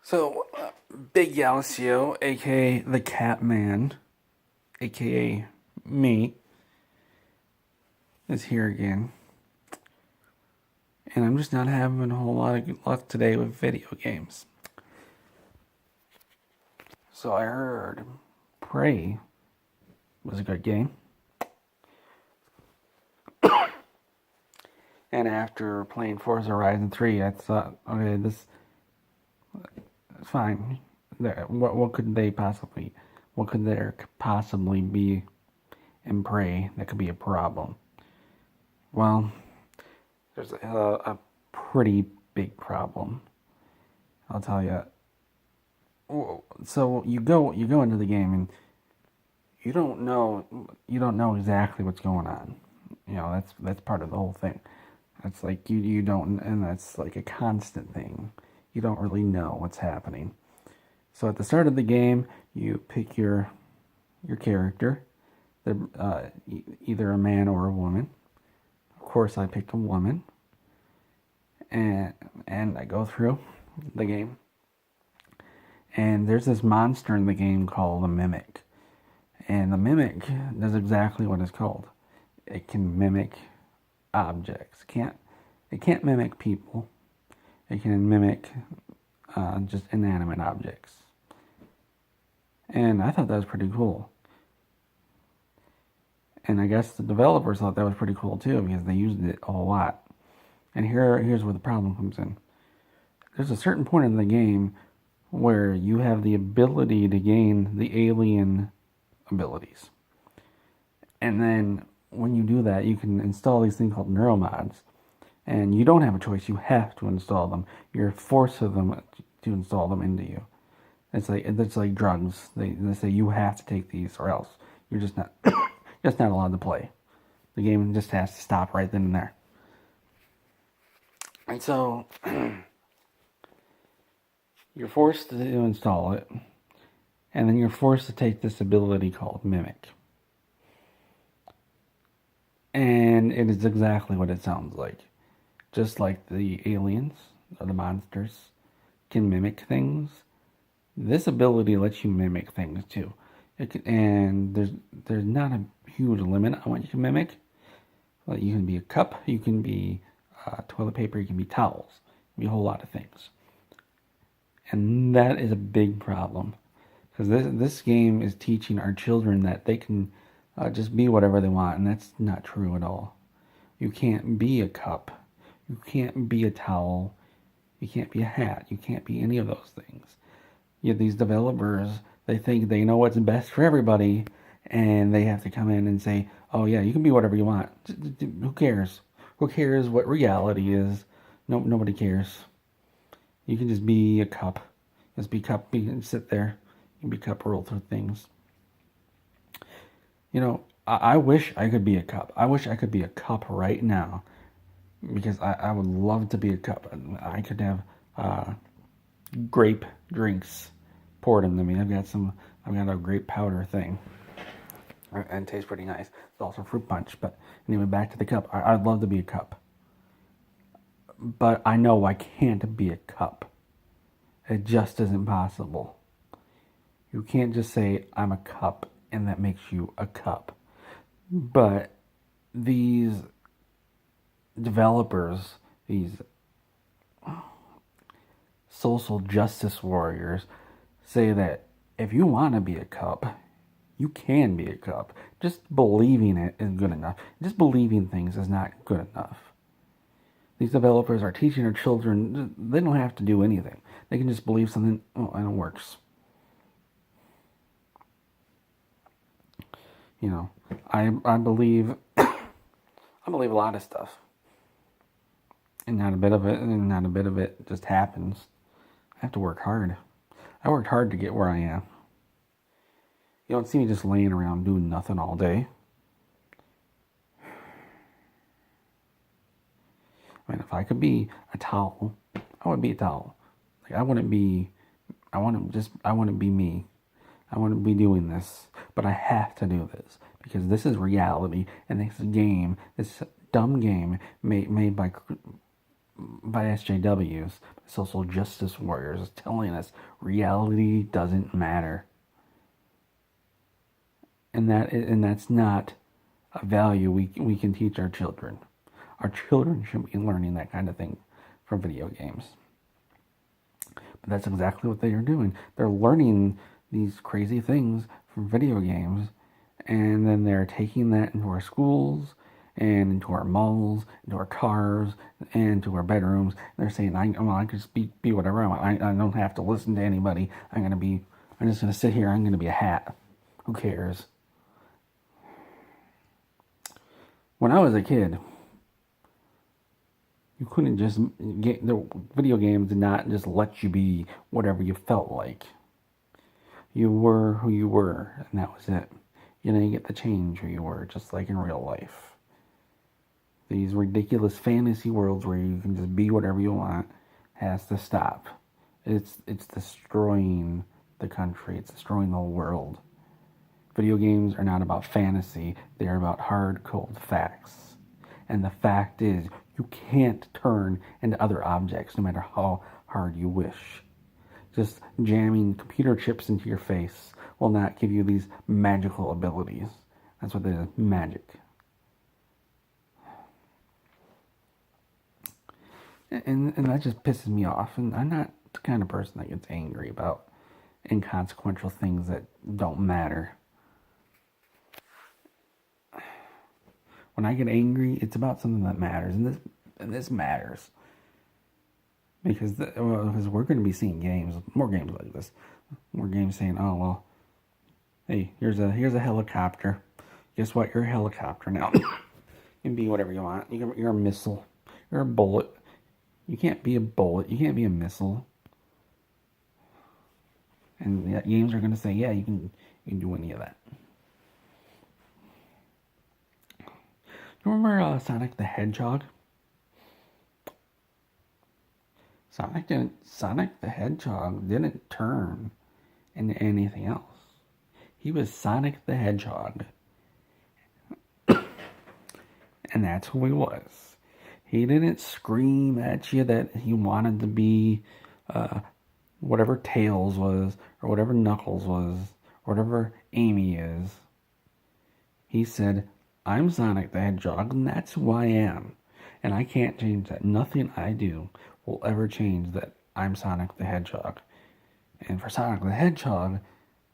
So, Big Yalcio, aka the Catman, aka me, is here again. And I'm just not having a whole lot of luck today with video games. So I heard Prey was a good game. And after playing Forza Horizon 3, I thought, okay, this is fine. What could there possibly be in Prey that could be a problem? Well, there's a pretty big problem. I'll tell you. So you go into the game and you don't know exactly what's going on. You know, that's part of the whole thing. It's like you don't, and that's like a constant thing. You don't really know what's happening. So at the start of the game, you pick your character, either a man or a woman. Of course, I picked a woman, and I go through the game. And there's this monster in the game called a mimic. And the mimic does exactly what it's called. It can mimic objects. It can't mimic people. It can mimic just inanimate objects. And I thought that was pretty cool. And I guess the developers thought that was pretty cool too, because they used it a whole lot. And here's where the problem comes in. There's a certain point in the game where you have the ability to gain the alien abilities. And then when you do that, you can install these things called neuromods. And you don't have a choice. You have to install them. You're forced of them to install them into you. It's like drugs. They say you have to take these or else you're just not allowed to play. The game just has to stop right then and there. And so you're forced to install it, and then you're forced to take this ability called Mimic. And it is exactly what it sounds like. Just like the aliens or the monsters can mimic things, this ability lets you mimic things too. And there's not a huge limit on what you can mimic. Like you can be a cup, you can be toilet paper, you can be towels, you can be a whole lot of things. And that is a big problem, because this game is teaching our children that they can just be whatever they want, and that's not true at all. You can't be a cup, you can't be a towel, you can't be a hat, you can't be any of those things. Yet these developers, they think they know what's best for everybody, and they have to come in and say, oh yeah, you can be whatever you want. Who cares? Who cares what reality is? Nobody cares. You can just be a cup. Just be cup. You can sit there. You can be cup, roll through things. You know, I wish I could be a cup. I wish I could be a cup right now, because I would love to be a cup. I could have grape drinks poured into me. I've got a grape powder thing, and it tastes pretty nice. It's also fruit punch. But anyway, back to the cup. I'd love to be a cup, but I know I can't be a cup. It just isn't possible. You can't just say I'm a cup and that makes you a cup. But these developers, these social justice warriors, say that if you want to be a cup, you can be a cup. Just believing it is good enough. Just believing things is not good enough. These developers are teaching their children, they don't have to do anything. They can just believe something, and it works. You know, I believe I believe a lot of stuff. And not a bit of it just happens. I have to work hard. I worked hard to get where I am. You don't see me just laying around doing nothing all day. I mean, if I could be a towel, I would be a towel. Like I wouldn't be me. I want to be doing this, but I have to do this because this is reality, and this dumb game made by by SJWs, social justice warriors, telling us reality doesn't matter, and that's not a value we can teach our children. Our children should be learning that kind of thing from video games. But that's exactly what they are doing. They're learning these crazy things from video games, and then they're taking that into our schools and into our malls, into our cars, and into our bedrooms. They're saying, I can just be whatever I want. I don't have to listen to anybody. I'm just gonna sit here. I'm gonna be a hat. Who cares? When I was a kid, you couldn't just get the video games did not just let you be whatever you felt like. You were who you were, and that was it. You didn't get to change who you were, just like in real life. These ridiculous fantasy worlds where you can just be whatever you want has to stop. It's destroying the country. It's destroying the world. Video games are not about fantasy. They are about hard, cold facts. And the fact is, you can't turn into other objects no matter how hard you wish. Just jamming computer chips into your face will not give you these magical abilities. That's what it is, magic. And that just pisses me off. And I'm not the kind of person that gets angry about inconsequential things that don't matter. When I get angry, it's about something that matters, and this matters because we're going to be seeing more games like this, more games saying, "Oh well, hey, here's a helicopter. Guess what? You're a helicopter now. You can be whatever you want. You're a missile. You're a bullet. You can't be a bullet. You can't be a missile." And games are going to say, "Yeah, you can do any of that." You remember Sonic the Hedgehog? Sonic the Hedgehog didn't turn into anything else. He was Sonic the Hedgehog. And that's who he was. He didn't scream at you that he wanted to be whatever Tails was, or whatever Knuckles was, or whatever Amy is. He said, "I'm Sonic the Hedgehog, and that's who I am. And I can't change that. Nothing I do will ever change that I'm Sonic the Hedgehog." And for Sonic the Hedgehog,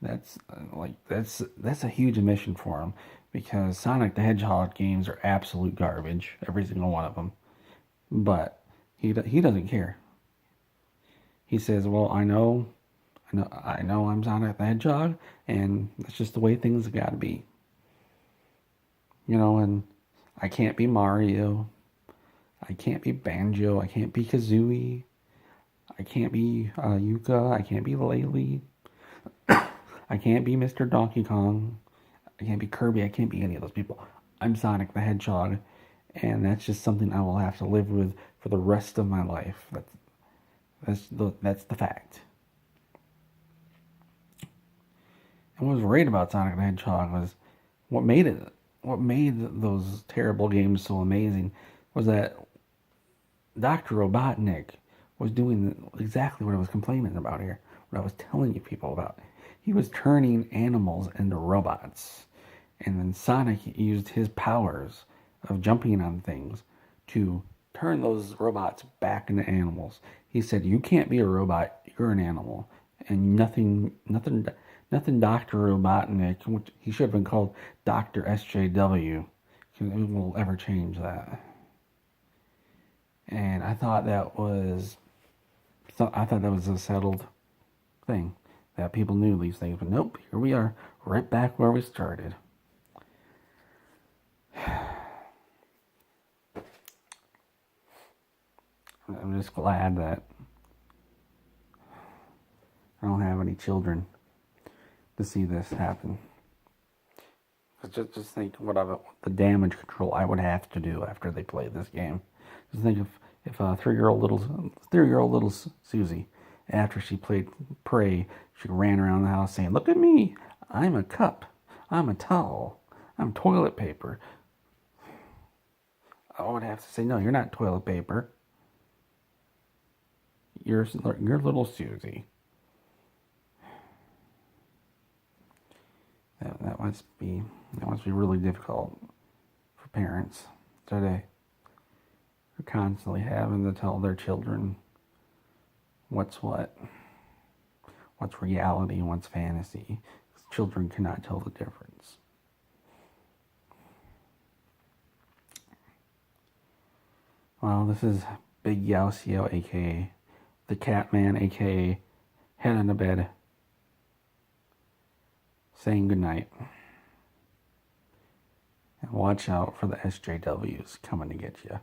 that's a huge admission for him, because Sonic the Hedgehog games are absolute garbage, every single one of them. But he doesn't care. He says, "Well, I know I'm Sonic the Hedgehog, and that's just the way things have got to be. And I can't be Mario. I can't be Banjo. I can't be Kazooie. I can't be Yuka. I can't be Laylee. I can't be Mr. Donkey Kong. I can't be Kirby. I can't be any of those people. I'm Sonic the Hedgehog, and that's just something I will have to live with for the rest of my life. That's the fact." And what was great about Sonic the Hedgehog was what made those terrible games so amazing was that Dr. Robotnik was doing exactly what I was complaining about here, what I was telling you people about. He was turning animals into robots. And then Sonic used his powers of jumping on things to turn those robots back into animals. He said, "You can't be a robot, you're an animal." And nothing Dr. Robotnik, which he should have been called Dr. SJW, will ever change that. And I thought that was a settled thing, that people knew these things. But nope, here we are, right back where we started. I'm just glad that I don't have any children to see this happen. Just think what the damage control I would have to do after they play this game. Just think if a three-year-old little Susie, after she played Prey, she ran around the house saying, "Look at me, I'm a cup, I'm a towel, I'm toilet paper." I would have to say, "No, you're not toilet paper. your little Susie. That must be really difficult for parents today. They're constantly having to tell their children what's reality and what's fantasy. Children cannot tell the difference. Well, this is Big Yaosio, aka the Catman, aka Head on the Bed, saying goodnight. And watch out for the SJWs coming to get you.